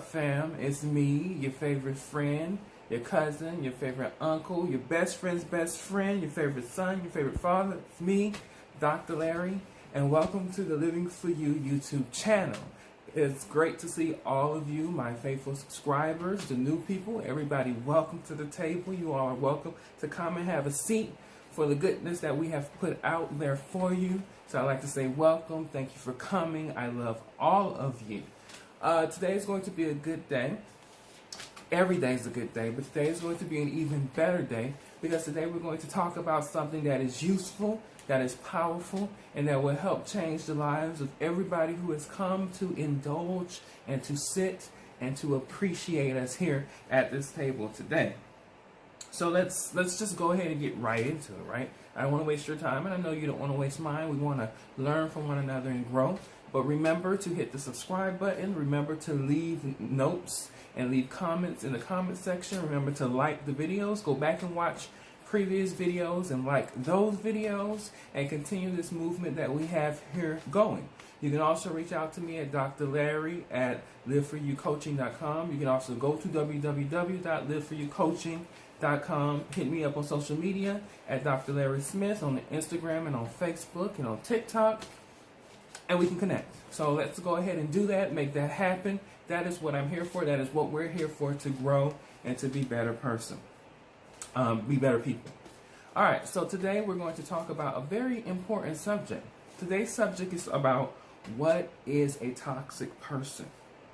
fam? It's me, your favorite friend, your cousin, your favorite uncle, your best friend's best friend, your favorite son, your favorite father. It's me, Dr. Larry, and welcome to the Living For You YouTube channel. It's great to see all of you, my faithful subscribers, the new people. Everybody, welcome to the table. You all are welcome to come and have a seat for the goodness that we have put out there for you. So I'd like to say welcome. Thank you for coming. I love all of you. Today is going to be a good day. Every day is a good day, but today is going to be an even better day because today we're going to talk about something that is useful, that is powerful, and that will help change the lives of everybody who has come to indulge and to sit and to appreciate us here at this table today. So let's just go ahead and get right into it, right? I don't want to waste your time, and I know you don't want to waste mine. We want to learn from one another and grow. But remember to hit the subscribe button. Remember to leave notes and leave comments in the comment section. Remember to like the videos. Go back and watch previous videos and like those videos and continue this movement that we have here going. You can also reach out to me at Dr. Larry at liveforyoucoaching.com. You can also go to www.liveforyoucoaching.com. Hit me up on social media at Dr. Larry Smith on Instagram and on Facebook and on TikTok. And we can connect. So let's go ahead and do that, make that happen. That is what I'm here for. That is what we're here for, to grow and to be better person. Be better people. All right, so today we're going to talk about a very important subject. Today's subject is about what is a toxic person,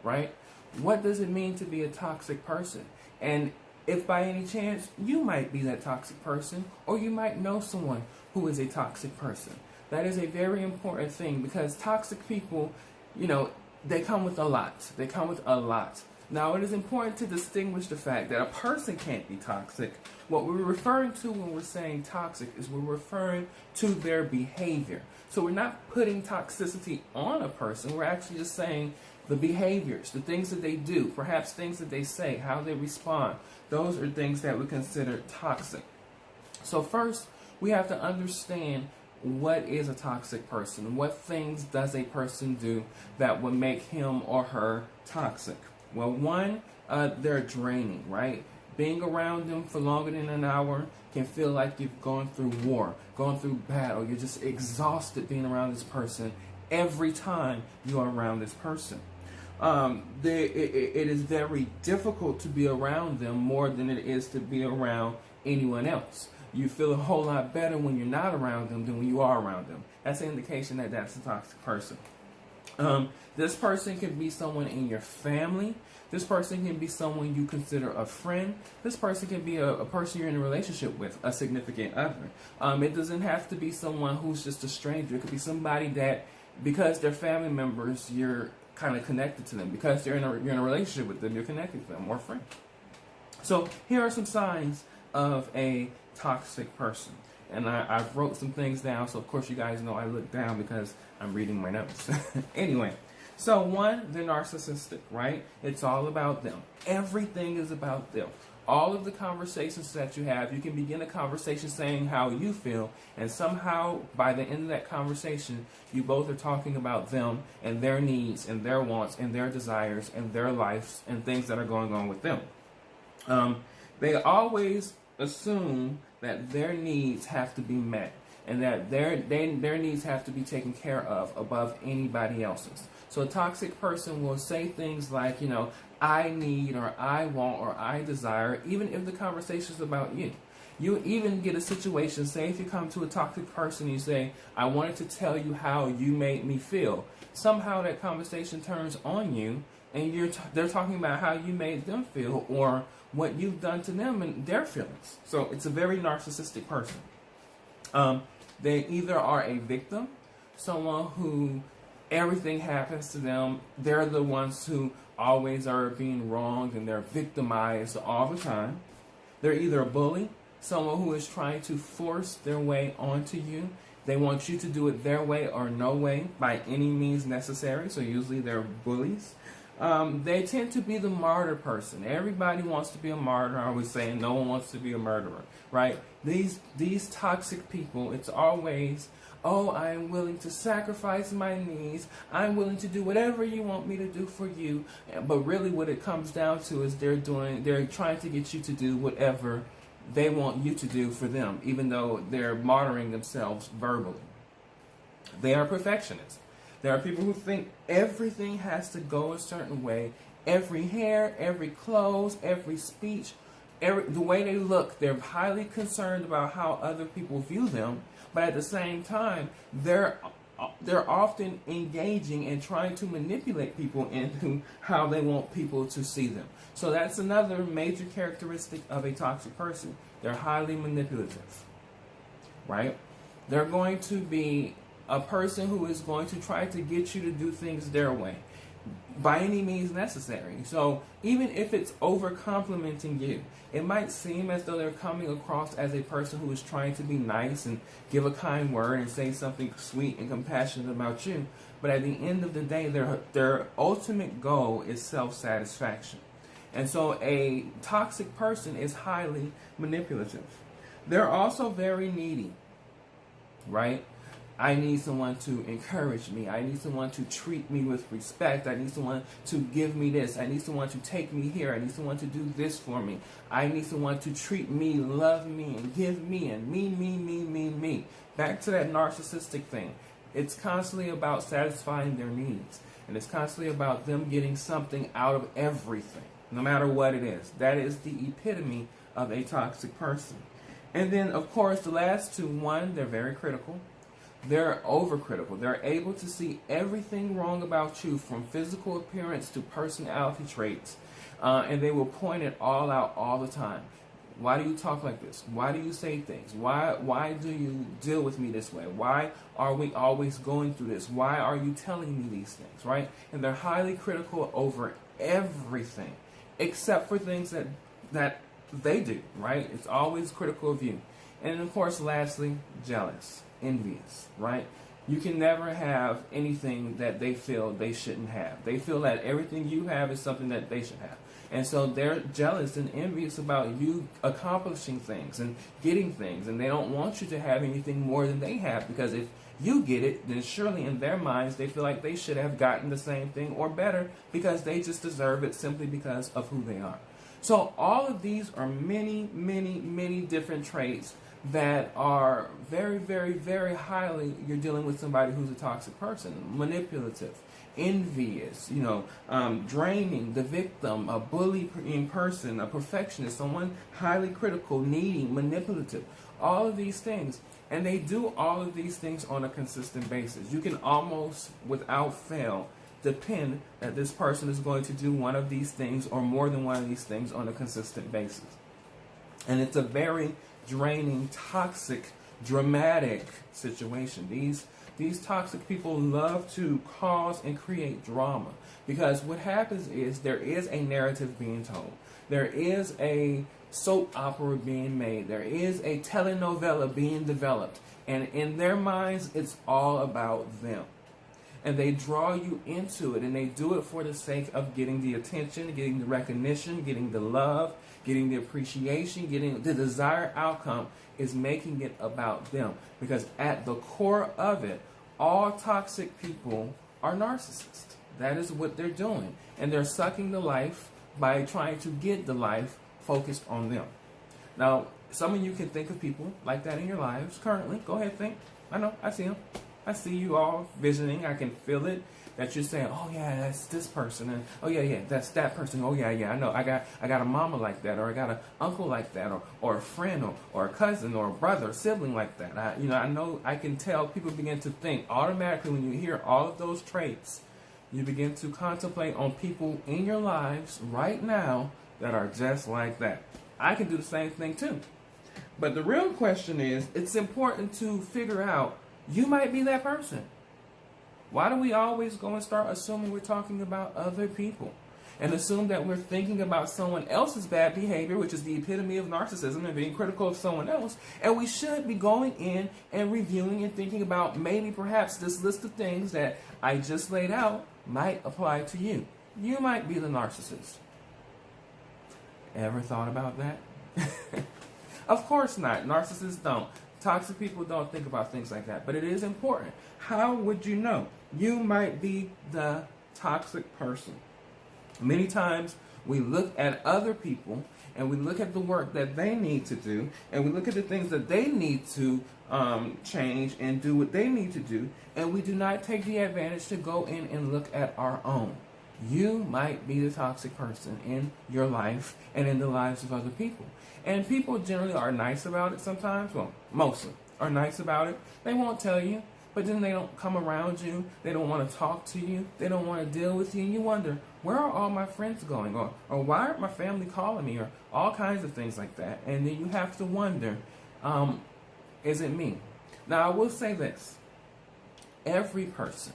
right? What does it mean to be a toxic person? And if by any chance you might be that toxic person, or you might know someone who is a toxic person. That is a very important thing because toxic people, you know, they come with a lot. They come with a lot. Now, it is important to distinguish the fact that a person can't be toxic. What we're referring to when we're saying toxic is we're referring to their behavior. So we're not putting toxicity on a person. We're actually just saying the behaviors, the things that they do, perhaps things that they say, how they respond. Those are things that we consider toxic. So first, we have to understand what is a toxic person. What things does a person do that would make him or her toxic? Well, one, they're draining, right? Being around them for longer than an hour can feel like you've gone through war, gone through battle. You're just exhausted being around this person every time you are around this person. It is very difficult to be around them more than it is to be around anyone else. You feel a whole lot better when you're not around them than when you are around them. That's an indication that that's a toxic person. This person can be someone in your family. This person can be someone you consider a friend. This person can be a person you're in a relationship with, a significant other. It doesn't have to be someone who's just a stranger. It could be somebody that, because they're family members, you're kind of connected to them. Because you're in a relationship with them, you're connected to them, or friend. So here are some signs of a toxic person. And I've wrote some things down, so of course you guys know I look down because I'm reading my notes. Anyway, so one, they're narcissistic, right? It's all about them. Everything is about them. All of the conversations that you have, you can begin a conversation saying how you feel, and somehow by the end of that conversation, you both are talking about them and their needs and their wants and their desires and their lives and things that are going on with them. They always assume that their needs have to be met and that their needs have to be taken care of above anybody else's. So a toxic person will say things like, you know, I need, or I want, or I desire, even if the conversation is about you. You even get a situation, say if you come to a toxic person, you say, I wanted to tell you how you made me feel. Somehow that conversation turns on you, and they're talking about how you made them feel, or what you've done to them and their feelings. So it's a very narcissistic person. They either are a victim, someone who everything happens to them. They're the ones who always are being wronged and they're victimized all the time. They're either a bully, someone who is trying to force their way onto you. They want you to do it their way or no way by any means necessary. So usually they're bullies. They tend to be the martyr person. Everybody wants to be a martyr. I always say no one wants to be a murderer, right? These toxic people, it's always oh, I am willing to sacrifice my needs. I'm willing to do whatever you want me to do for you. But really what it comes down to is they're trying to get you to do whatever they want you to do for them, even though they're martyring themselves verbally. They are perfectionists. There are people who think everything has to go a certain way. Every hair, every clothes, every speech, the way they look, they're highly concerned about how other people view them. But at the same time, they're often engaging and trying to manipulate people into how they want people to see them. So that's another major characteristic of a toxic person. They're highly manipulative, right? They're going to be a person who is going to try to get you to do things their way by any means necessary. So even if it's over complimenting you, it might seem as though they're coming across as a person who is trying to be nice and give a kind word and say something sweet and compassionate about you. But at the end of the day, their ultimate goal is self-satisfaction. And so a toxic person is highly manipulative. They're also very needy, right? I need someone to encourage me. I need someone to treat me with respect. I need someone to give me this. I need someone to take me here. I need someone to do this for me. I need someone to treat me, love me, and give me, and me. Back to that narcissistic thing. It's constantly about satisfying their needs. And it's constantly about them getting something out of everything, no matter what it is. That is the epitome of a toxic person. And then, of course, the last two, one, they're very critical. They're overcritical. They're able to see everything wrong about you, from physical appearance to personality traits, and they will point it all out all the time. Why do you talk like this? Why do you say things? Why do you deal with me this way? Why are we always going through this? Why are you telling me these things, right? And they're highly critical over everything, except for things that they do, right? It's always critical of you. And of course, lastly, jealous. Envious, right? You can never have anything that they feel they shouldn't have. They feel that everything you have is something that they should have. And so they're jealous and envious about you accomplishing things and getting things. And they don't want you to have anything more than they have, because if you get it, then surely in their minds they feel like they should have gotten the same thing or better, because they just deserve it simply because of who they are. So all of these are many different traits that are very, very highly, you're dealing with somebody who's a toxic person. Manipulative, envious, draining, the victim, a bully in person, a perfectionist, someone highly critical, needy, manipulative, all of these things. And they do all of these things on a consistent basis. You can almost, without fail, depend that this person is going to do one of these things or more than one of these things on a consistent basis. And it's a very draining, toxic, dramatic situation. These toxic people love to cause and create drama, because what happens is there is a narrative being told. There is a soap opera being made. There is a telenovela being developed. And in their minds, it's all about them. And they draw you into it, and they do it for the sake of getting the attention, getting the recognition, getting the love, getting the appreciation, getting the desired outcome is making it about them. Because at the core of it, all toxic people are narcissists. That is what they're doing. And they're sucking the life by trying to get the life focused on them. Now, some of you can think of people like that in your lives currently. Go ahead, think. I know, I see them. I see you all visioning. I can feel it, that you're saying, oh yeah, that's this person, and oh yeah, that's that person. Oh yeah, I know. I got a mama like that, or I got an uncle like that, or a friend, or a cousin, or a brother, or sibling like that. I know. I can tell. People begin to think automatically when you hear all of those traits. You begin to contemplate on people in your lives right now that are just like that. I can do the same thing too. But the real question is, it's important to figure out, you might be that person. Why do we always go and start assuming we're talking about other people? And assume that we're thinking about someone else's bad behavior, which is the epitome of narcissism, and being critical of someone else. And we should be going in and reviewing and thinking about maybe perhaps this list of things that I just laid out might apply to you. You might be the narcissist. Ever thought about that? Of course not. Narcissists don't. Toxic people don't think about things like that, but it is important. How would you know? You might be the toxic person. Many times we look at other people and we look at the work that they need to do, and we look at the things that they need to change and do what they need to do, and we do not take the advantage to go in and look at our own. You might be the toxic person in your life and in the lives of other people. And people generally are nice about it sometimes. Well, mostly are nice about it. They won't tell you, but then they don't come around you. They don't want to talk to you. They don't want to deal with you. And you wonder, where are all my friends going? Or why aren't my family calling me? Or all kinds of things like that. And then you have to wonder, is it me? Now, I will say this. Every person,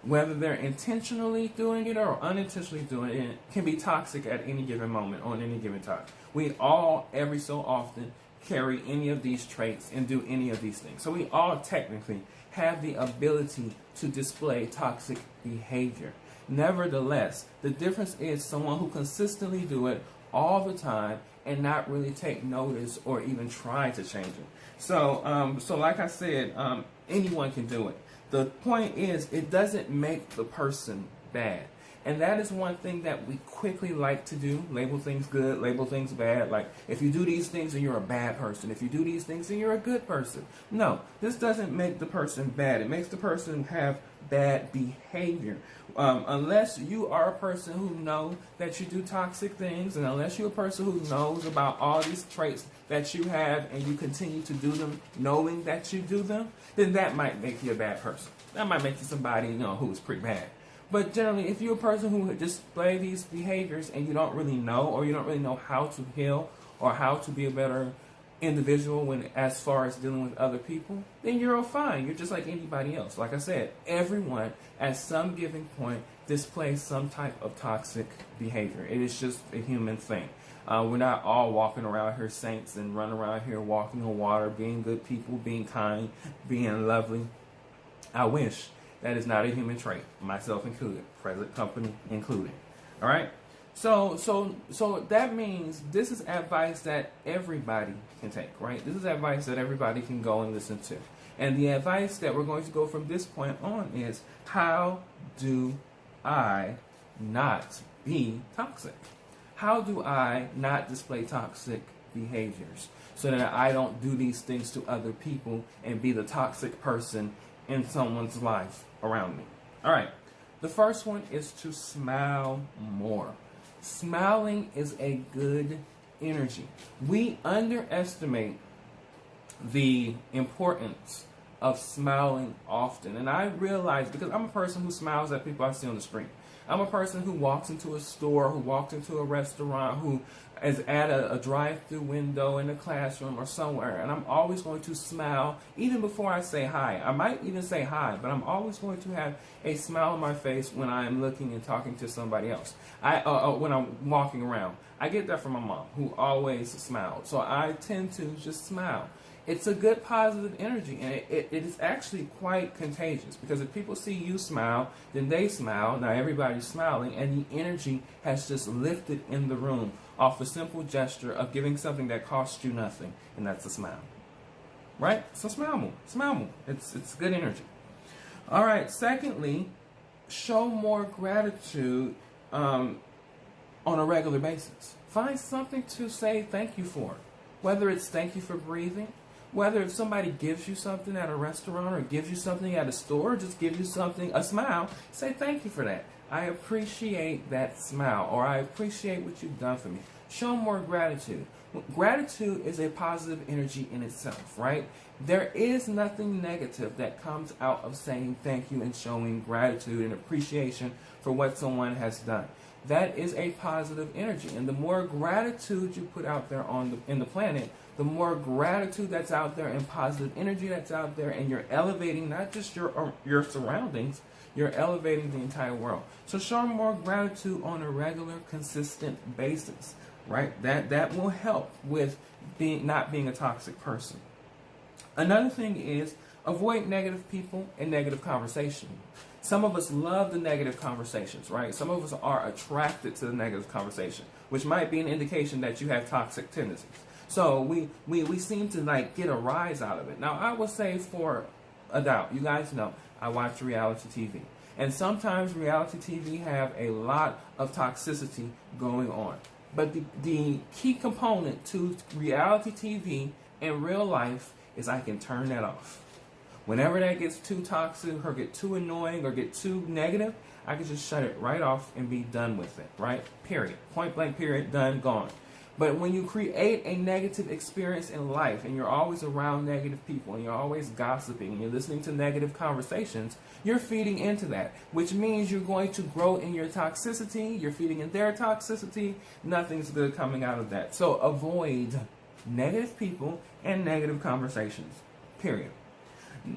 whether they're intentionally doing it or unintentionally doing it, can be toxic at any given moment, on any given time. We all, every so often, carry any of these traits and do any of these things. So we all technically have the ability to display toxic behavior. Nevertheless, the difference is someone who consistently do it all the time and not really take notice or even try to change it. So like I said, anyone can do it. The point is, it doesn't make the person bad. And that is one thing that we quickly like to do. Label things good, label things bad. Like, if you do these things, then you're a bad person. If you do these things, then you're a good person. No, this doesn't make the person bad. It makes the person have bad behavior. Unless you are a person who knows that you do toxic things, and unless you're a person who knows about all these traits that you have and you continue to do them knowing that you do them, then that might make you a bad person. That might make you somebody, who's pretty bad. But generally, if you're a person who display these behaviors and you don't really know, or you don't really know how to heal or how to be a better individual as far as dealing with other people, then you're all fine. You're just like anybody else. Like I said, everyone at some given point displays some type of toxic behavior. It is just a human thing. We're not all walking around here saints and running around here walking on water, being good people, being kind, being lovely. I wish. That is not a human trait, myself included, present company included. All right? So that means this is advice that everybody can take, right? This is advice that everybody can go and listen to. And the advice that we're going to go from this point on is, how do I not be toxic? How do I not display toxic behaviors so that I don't do these things to other people and be the toxic person in someone's life around me? All right. The first one is to smile more. Smiling is a good energy. We underestimate the importance of smiling often. And I realize, because I'm a person who smiles at people I see on the street. I'm a person who walks into a store, who walks into a restaurant, who is at a drive-through window in a classroom or somewhere, and I'm always going to smile even before I say hi. I might even say hi, but I'm always going to have a smile on my face when I'm looking and talking to somebody else. When I'm walking around. I get that from my mom, who always smiled. So I tend to just smile. It's a good positive energy, and it is actually quite contagious, because if people see you smile, then they smile. Now everybody's smiling, and the energy has just lifted in the room off a simple gesture of giving something that costs you nothing, and that's a smile. Right? So smile more. Smile more. It's good energy. All right. Secondly, show more gratitude on a regular basis. Find something to say thank you for. Whether it's thank you for breathing, whether if somebody gives you something at a restaurant or gives you something at a store, or just gives you something, a smile, say thank you for that. I appreciate that smile, or I appreciate what you've done for me. Show more gratitude. Gratitude is a positive energy in itself, right? There is nothing negative that comes out of saying thank you and showing gratitude and appreciation for what someone has done. That is a positive energy, and the more gratitude you put out there in the planet, the more gratitude that's out there and positive energy that's out there, and you're elevating not just your surroundings, you're elevating the entire world. So show more gratitude on a regular, consistent basis, right? That will help with not being a toxic person. Another thing is, avoid negative people and negative conversation. Some of us love the negative conversations, right? Some of us are attracted to the negative conversation, which might be an indication that you have toxic tendencies. So we seem to like get a rise out of it. Now I will say for a doubt, you guys know I watch reality TV. And sometimes reality TV have a lot of toxicity going on. But the key component to reality TV in real life is I can turn that off. Whenever that gets too toxic or get too annoying or get too negative, I can just shut it right off and be done with it, right? Period. Point blank period, done, gone. But when you create a negative experience in life and you're always around negative people and you're always gossiping and you're listening to negative conversations, you're feeding into that, which means you're going to grow in your toxicity, you're feeding in their toxicity, nothing's good coming out of that. So avoid negative people and negative conversations, period.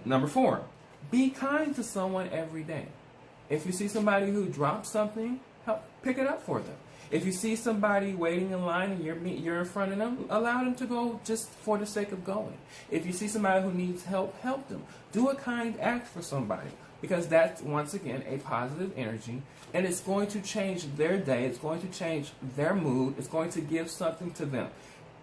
Number 4, be kind to someone every day. If you see somebody who drops something, help pick it up for them. If you see somebody waiting in line and you're in front of them, allow them to go just for the sake of going. If you see somebody who needs help, help them. Do a kind act for somebody, because that's, once again, a positive energy, and it's going to change their day, it's going to change their mood, it's going to give something to them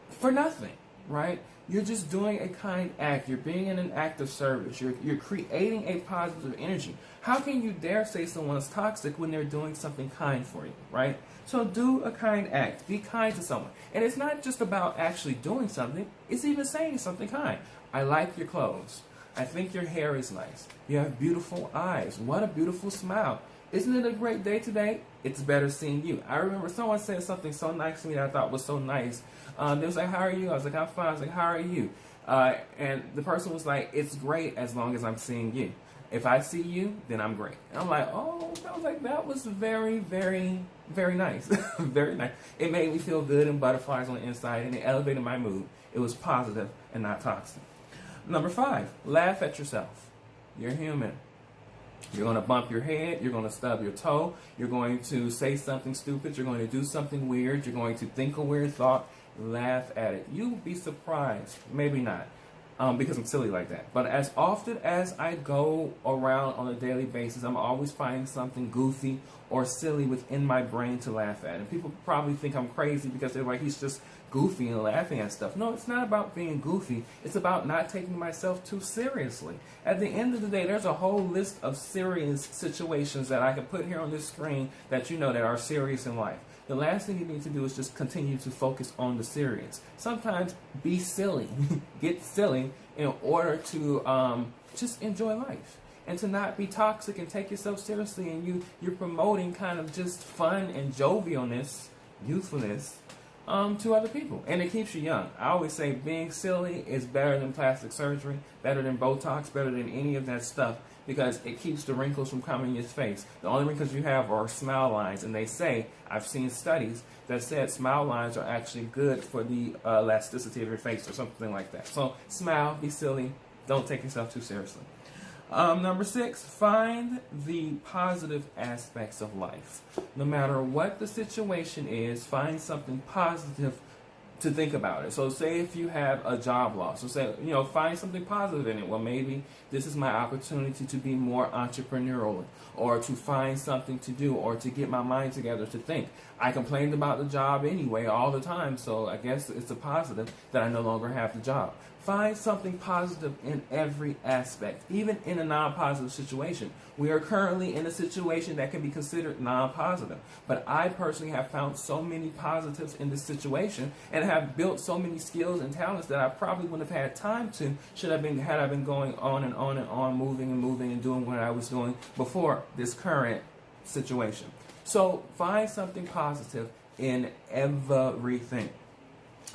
for nothing, right? You're just doing a kind act. You're being in an act of service. You're creating a positive energy. How can you dare say someone's toxic when they're doing something kind for you, right? So do a kind act. Be kind to someone. And it's not just about actually doing something. It's even saying something kind. I like your clothes. I think your hair is nice. You have beautiful eyes. What a beautiful smile. Isn't it a great day today? It's better seeing you. I remember someone said something so nice to me that I thought was so nice. They was like, how are you? I was like, I'm fine. I was like, how are you? And the person was like, it's great as long as I'm seeing you. If I see you, then I'm great. And I'm like, oh, I was like, that was very, very, very nice. Very nice. It made me feel good and butterflies on the inside, and it elevated my mood. It was positive and not toxic. Number 5, laugh at yourself. You're human. You're going to bump your head. You're going to stub your toe. You're going to say something stupid. You're going to do something weird. You're going to think a weird thought. Laugh at it. You'll be surprised. Maybe not, because I'm silly like that. But as often as I go around on a daily basis, I'm always finding something goofy or silly within my brain to laugh at. And people probably think I'm crazy because they're like, he's just goofy and laughing at stuff. No, it's not about being goofy. It's about not taking myself too seriously. At the end of the day, there's a whole list of serious situations that I can put here on this screen that you know that are serious in life. The last thing you need to do is just continue to focus on the serious. Sometimes be silly. Get silly in order to just enjoy life. And to not be toxic and take yourself seriously, and you're promoting kind of just fun and jovialness, youthfulness, to other people. And it keeps you young. I always say being silly is better than plastic surgery, better than Botox, better than any of that stuff, because it keeps the wrinkles from coming in your face. The only wrinkles you have are smile lines, and they say, I've seen studies that said smile lines are actually good for the elasticity of your face or something like that. So smile, be silly, don't take yourself too seriously. Number 6, find the positive aspects of life. No matter what the situation is, find something positive to think about it. So say if you have a job loss, so say, find something positive in it. Well, maybe this is my opportunity to be more entrepreneurial, or to find something to do, or to get my mind together to think. I complained about the job anyway all the time, so I guess it's a positive that I no longer have the job. Find something positive in every aspect, even in a non-positive situation. We are currently in a situation that can be considered non-positive, but I personally have found so many positives in this situation and have built so many skills and talents that I probably wouldn't have had time to had I been going on and on and on, moving and doing what I was doing before this current situation. So find something positive in everything.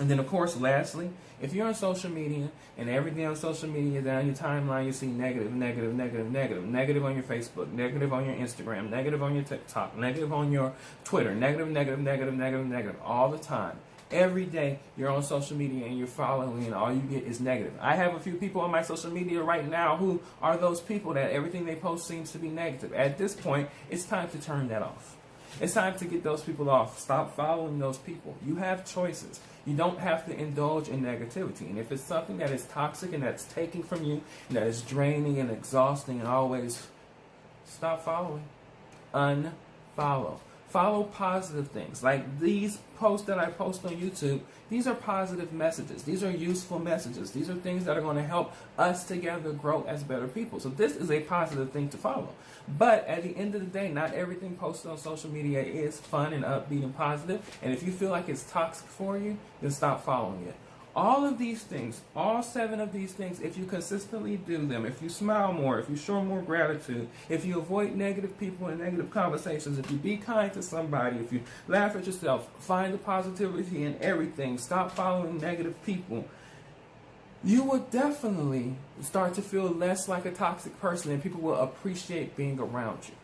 And then, of course, lastly, if you're on social media and every day on social media down your timeline you see negative on your Facebook, negative on your Instagram, negative on your TikTok, negative on your Twitter, negative all the time. Every day you're on social media and you're following and all you get is negative. I have a few people on my social media right now who are those people that everything they post seems to be negative. At this point, it's time to turn that off. It's time to get those people off. Stop following those people. You have choices. You don't have to indulge in negativity. And if it's something that is toxic and that's taking from you, and that is draining and exhausting and always, stop following. Unfollow. Follow positive things. Like these posts that I post on YouTube, these are positive messages. These are useful messages. These are things that are going to help us together grow as better people. So this is a positive thing to follow. But at the end of the day, not everything posted on social media is fun and upbeat and positive. And if you feel like it's toxic for you, then stop following it. All of these things, all 7 of these things, if you consistently do them, if you smile more, if you show more gratitude, if you avoid negative people and negative conversations, if you be kind to somebody, if you laugh at yourself, find the positivity in everything, stop following negative people, you will definitely start to feel less like a toxic person and people will appreciate being around you.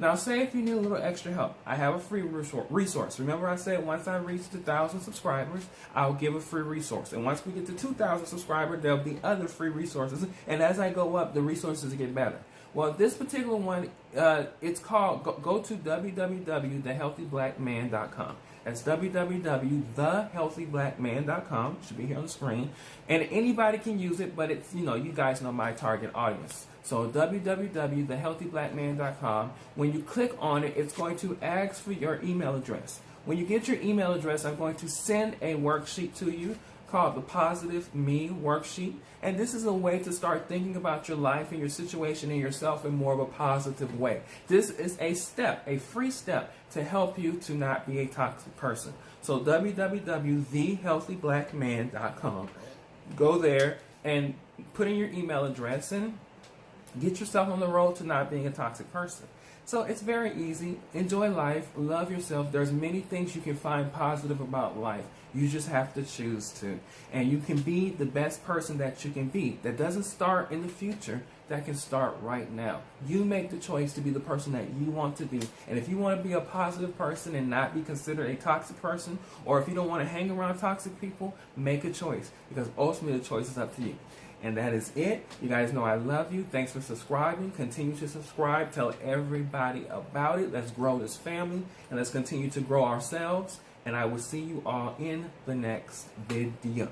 Now, say if you need a little extra help, I have a free resource. Remember I said once I reach 1,000 subscribers, I'll give a free resource. And once we get to 2,000 subscribers, there'll be other free resources. And as I go up, the resources get better. Well, this particular one, it's called, go to www.thehealthyblackman.com. That's www.thehealthyblackman.com. It should be here on the screen. And anybody can use it, but it's, you guys know my target audience. So www.thehealthyblackman.com. When you click on it, it's going to ask for your email address. When you get your email address, I'm going to send a worksheet to you called the Positive Me Worksheet. And this is a way to start thinking about your life and your situation and yourself in more of a positive way. This is a step, a free step to help you to not be a toxic person. So www.thehealthyblackman.com. Go there and put in your email address and get yourself on the road to not being a toxic person. So it's very easy. Enjoy life. Love yourself. There's many things you can find positive about life. You just have to choose to. And you can be the best person that you can be. That doesn't start in the future. That can start right now. You make the choice to be the person that you want to be. And if you want to be a positive person and not be considered a toxic person, or if you don't want to hang around toxic people, make a choice. Because ultimately the choice is up to you. And that is it. You guys know I love you. Thanks for subscribing. Continue to subscribe. Tell everybody about it. Let's grow this family. And let's continue to grow ourselves. And I will see you all in the next video.